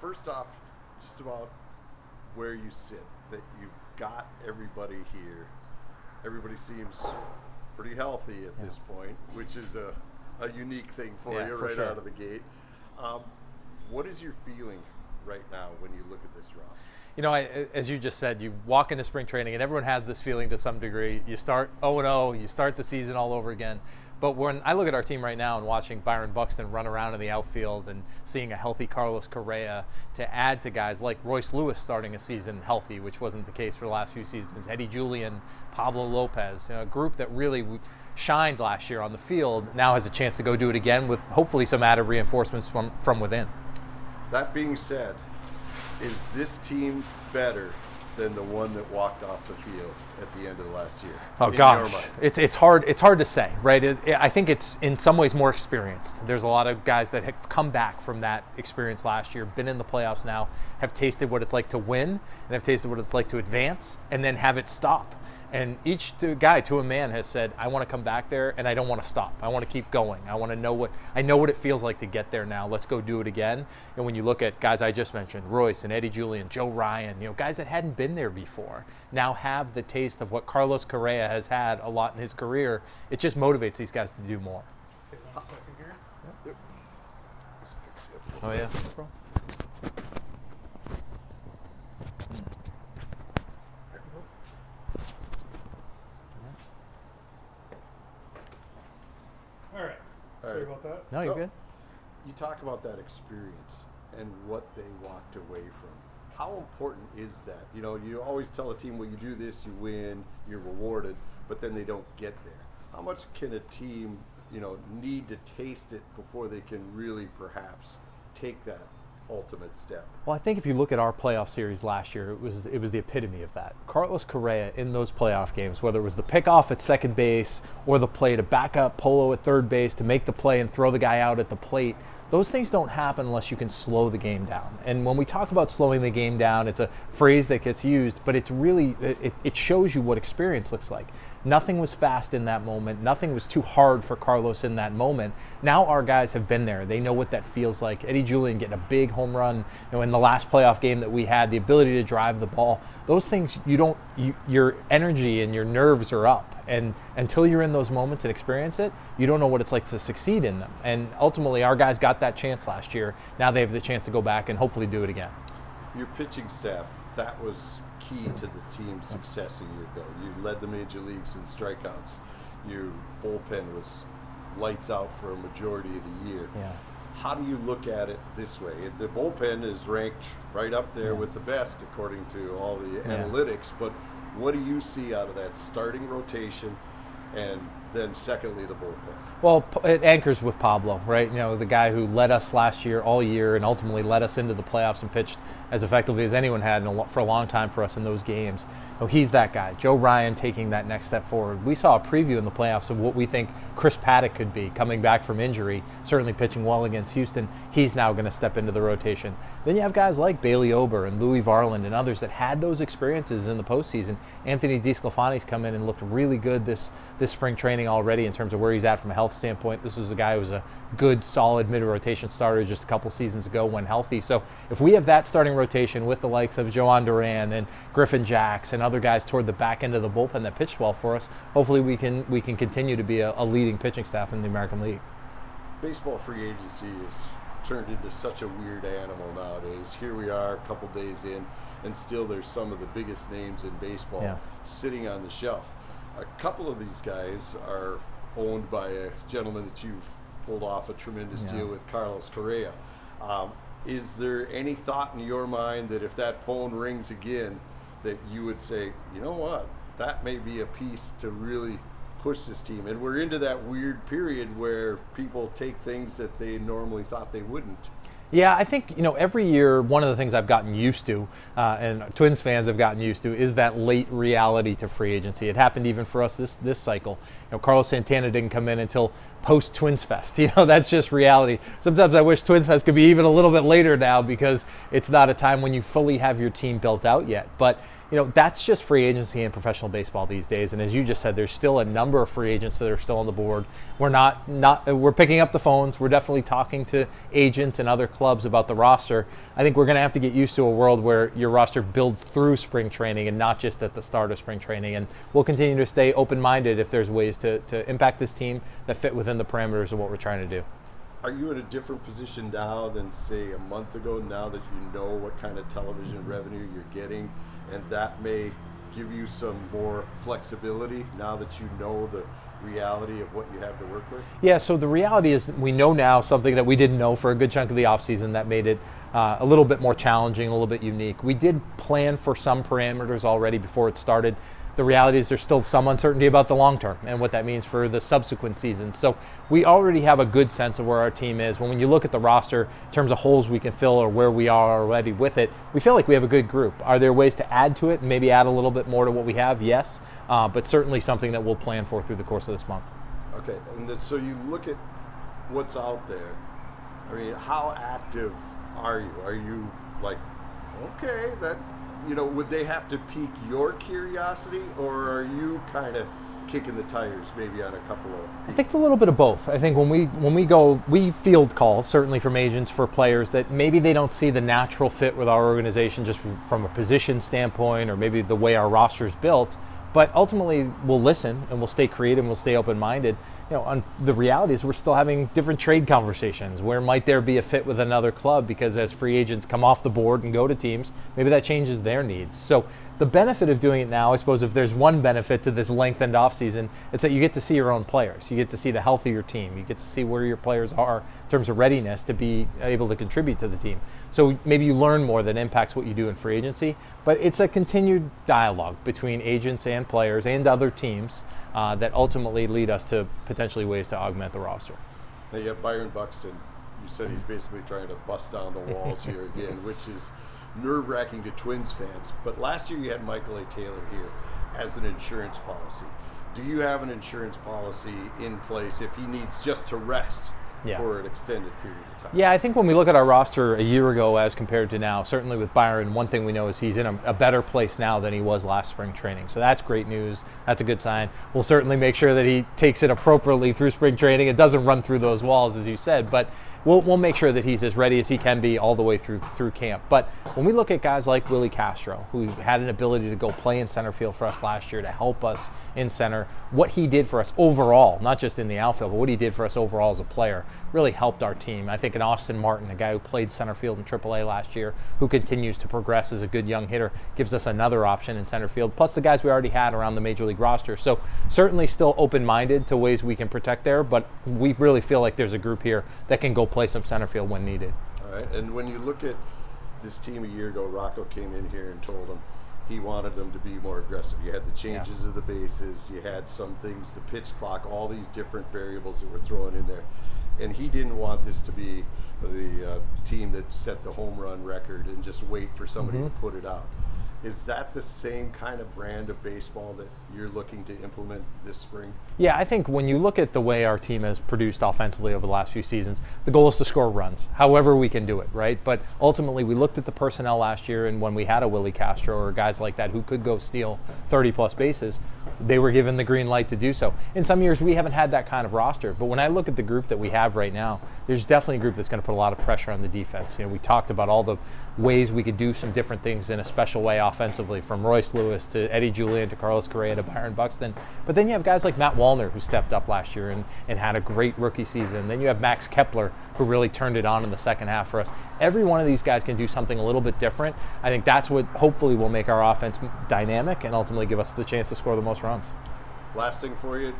first off, just about where you sit, that you've got everybody here. Everybody seems pretty healthy at this point, which is a unique thing for you right out of the gate. What is your feeling right now when you look at this roster? You know, as you just said, you walk into spring training and everyone has this feeling to some degree. You start 0-0, you start the season all over again. But when I look at our team right now and watching Byron Buxton run around in the outfield and seeing a healthy Carlos Correa to add to guys like Royce Lewis starting a season healthy, which wasn't the case for the last few seasons, Eddie Julian, Pablo Lopez, a group that really shined last year on the field, now has a chance to go do it again with hopefully some added reinforcements from within. That being said, is this team better than the one that walked off the field at the end of the last year? Oh gosh, it's hard to say, right? I think it's in some ways more experienced. There's a lot of guys that have come back from that experience last year, been in the playoffs now, have tasted what it's like to win, and have tasted what it's like to advance, and then have it stop. And each guy to a man has said, I want to come back there and I don't want to stop. I want to keep going. I want to know what it feels like to get there now. Let's go do it again. And when you look at guys I just mentioned, Royce and Eddie Julian, Joe Ryan, guys that hadn't been there before now have the taste of what Carlos Correa has had a lot in his career. It just motivates these guys to do more. Okay, 1 second here. Yep. Oh yeah. Sorry about that. No, you're good. You talk about that experience and what they walked away from. How important is that? You always tell a team, well, you do this, you win, you're rewarded, but then they don't get there. How much can a team, need to taste it before they can really perhaps take that ultimate step? Well, I think if you look at our playoff series last year, it was the epitome of that. Carlos Correa in those playoff games, whether it was the pickoff at second base or the play to back up Polo at third base to make the play and throw the guy out at the plate, those things don't happen unless you can slow the game down. And when we talk about slowing the game down, it's a phrase that gets used, but it's really, it shows you what experience looks like. Nothing was fast in that moment. Nothing was too hard for Carlos in that moment. Now our guys have been there. They know what that feels like. Eddie Julian getting a big home run, in the last playoff game that we had, the ability to drive the ball. Those things, your energy and your nerves are up. And until you're in those moments and experience it, you don't know what it's like to succeed in them. And ultimately, our guys got that chance last year. Now they have the chance to go back and hopefully do it again. Your pitching staff, that was key to the team's success a year ago. You led the major leagues in strikeouts. Your bullpen was lights out for a majority of the year. Yeah. How do you look at it this way? The bullpen is ranked right up there with the best according to all the analytics, but what do you see out of that starting rotation, and then secondly the bullpen? Well, it anchors with Pablo, right? The guy who led us last year all year and ultimately led us into the playoffs and pitched as effectively as anyone had for a long time for us in those games. He's that guy. Joe Ryan taking that next step forward. We saw a preview in the playoffs of what we think Chris Paddock could be coming back from injury, certainly pitching well against Houston. He's now going to step into the rotation. Then you have guys like Bailey Ober and Louis Varland and others that had those experiences in the postseason. Anthony DeSclafani's come in and looked really good this spring training already in terms of where he's at from a health standpoint. This was a guy who was a good, solid mid-rotation starter just a couple seasons ago when healthy. So if we have that starting rotation with the likes of Joan Duran and Griffin Jacks and other guys toward the back end of the bullpen that pitched well for us, hopefully we can continue to be a leading pitching staff in the American League. Baseball free agency is turned into such a weird animal nowadays. Here we are a couple days in, and still there's some of the biggest names in baseball sitting on the shelf. A couple of these guys are owned by a gentleman that you've pulled off a tremendous deal with, Carlos Correa. Is there any thought in your mind that if that phone rings again, that you would say, you know what, that may be a piece to really push this team? And we're into that weird period where people take things that they normally thought they wouldn't. Yeah, I think, every year, one of the things I've gotten used to, and Twins fans have gotten used to, is that late reality to free agency. It happened even for us this cycle. Carlos Santana didn't come in until post-Twins Fest. That's just reality. Sometimes I wish Twins Fest could be even a little bit later now because it's not a time when you fully have your team built out yet. But that's just free agency in professional baseball these days. And as you just said, there's still a number of free agents that are still on the board. We're picking up the phones. We're definitely talking to agents and other clubs about the roster. I think we're going to have to get used to a world where your roster builds through spring training and not just at the start of spring training. And we'll continue to stay open-minded if there's ways to impact this team that fit within the parameters of what we're trying to do. Are you in a different position now than, say, a month ago, now that you know what kind of television revenue you're getting, and that may give you some more flexibility now that you know the reality of what you have to work with? Yeah, so the reality is we know now something that we didn't know for a good chunk of the offseason that made it a little bit more challenging, a little bit unique. We did plan for some parameters already before it started. The reality is there's still some uncertainty about the long term and what that means for the subsequent seasons. So we already have a good sense of where our team is. When you look at the roster in terms of holes we can fill or where we are already with it, we feel like we have a good group. Are there ways to add to it and maybe add a little bit more to what we have? Yes, but certainly something that we'll plan for through the course of this month. Okay, and so you look at what's out there. I mean, how active are you? Are you like, okay, that... would they have to pique your curiosity, or are you kind of kicking the tires maybe on a couple of people? I think it's a little bit of both. I think when we field calls, certainly from agents for players that maybe they don't see the natural fit with our organization just from a position standpoint or maybe the way our roster is built, but ultimately we'll listen and we'll stay creative and we'll stay open-minded. The reality is we're still having different trade conversations. Where might there be a fit with another club? Because as free agents come off the board and go to teams, maybe that changes their needs. So the benefit of doing it now, I suppose if there's one benefit to this lengthened offseason, it's that you get to see your own players. You get to see the health of your team. You get to see where your players are in terms of readiness to be able to contribute to the team. So maybe you learn more that impacts what you do in free agency, but it's a continued dialogue between agents and players and other teams that ultimately lead us to potentially ways to augment the roster. Now you have Byron Buxton. You said he's basically trying to bust down the walls here again, which is nerve-wracking to Twins fans. But last year you had Michael A. Taylor here as an insurance policy. Do you have an insurance policy in place if he needs just to rest for an extended period of time? Yeah, I think when we look at our roster a year ago as compared to now, certainly with Byron, one thing we know is he's in a better place now than he was last spring training. So that's great news. That's a good sign. We'll certainly make sure that he takes it appropriately through spring training. It doesn't run through those walls, as you said, but we'll make sure that he's as ready as he can be all the way through camp. But when we look at guys like Willie Castro, who had an ability to go play in center field for us last year to help us in center, what he did for us overall, not just in the outfield, but what he did for us overall as a player, really helped our team. I think an Austin Martin, a guy who played center field in AAA last year, who continues to progress as a good young hitter, gives us another option in center field, plus the guys we already had around the Major League roster. So certainly still open-minded to ways we can protect there, but we really feel like there's a group here that can go play some center field when needed. All right, and when you look at this team a year ago, ROKKR came in here and told them he wanted them to be more aggressive. You had the changes of the bases, you had some things, the pitch clock, all these different variables that were thrown in there. And he didn't want this to be the team that set the home run record and just wait for somebody to put it out. Is that the same kind of brand of baseball that you're looking to implement this spring? Yeah, I think when you look at the way our team has produced offensively over the last few seasons, the goal is to score runs, however we can do it, right? But ultimately, we looked at the personnel last year, and when we had a Willie Castro or guys like that who could go steal 30-plus bases, they were given the green light to do so. In some years, we haven't had that kind of roster, but when I look at the group that we have right now, there's definitely a group that's going to put a lot of pressure on the defense. We talked about all the ways we could do some different things in a special way offensively, from Royce Lewis to Eddie Julian to Carlos Correa to Byron Buxton. But then you have guys like Matt Wallner, who stepped up last year and had a great rookie season. Then you have Max Kepler, who really turned it on in the second half for us. Every one of these guys can do something a little bit different. I think that's what hopefully will make our offense dynamic and ultimately give us the chance to score the most runs. Last thing for you,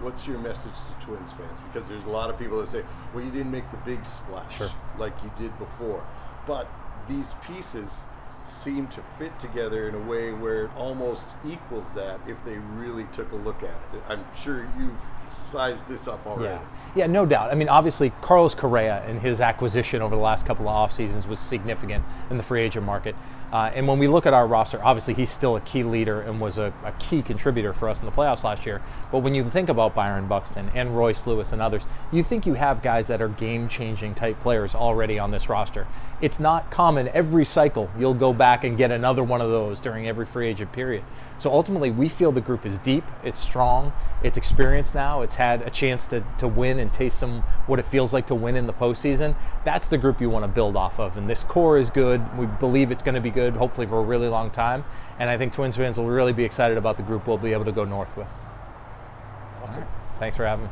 what's your message to Twins fans? Because there's a lot of people that say, well, you didn't make the big splash like you did before. But these pieces seem to fit together in a way where it almost equals that if they really took a look at it. I'm sure you've sized this up already. Yeah, no doubt. I mean, obviously, Carlos Correa and his acquisition over the last couple of off seasons was significant in the free agent market. And when we look at our roster, obviously he's still a key leader and was a key contributor for us in the playoffs last year. But when you think about Byron Buxton and Royce Lewis and others, you think you have guys that are game-changing type players already on this roster. It's not common every cycle you'll go back and get another one of those during every free agent period. So ultimately, we feel the group is deep, it's strong, it's experienced now, it's had a chance to win and taste some what it feels like to win in the postseason. That's the group you want to build off of. And this core is good. We believe it's going to be good, hopefully for a really long time. And I think Twins fans will really be excited about the group we'll be able to go north with. Awesome. Right. Thanks for having me.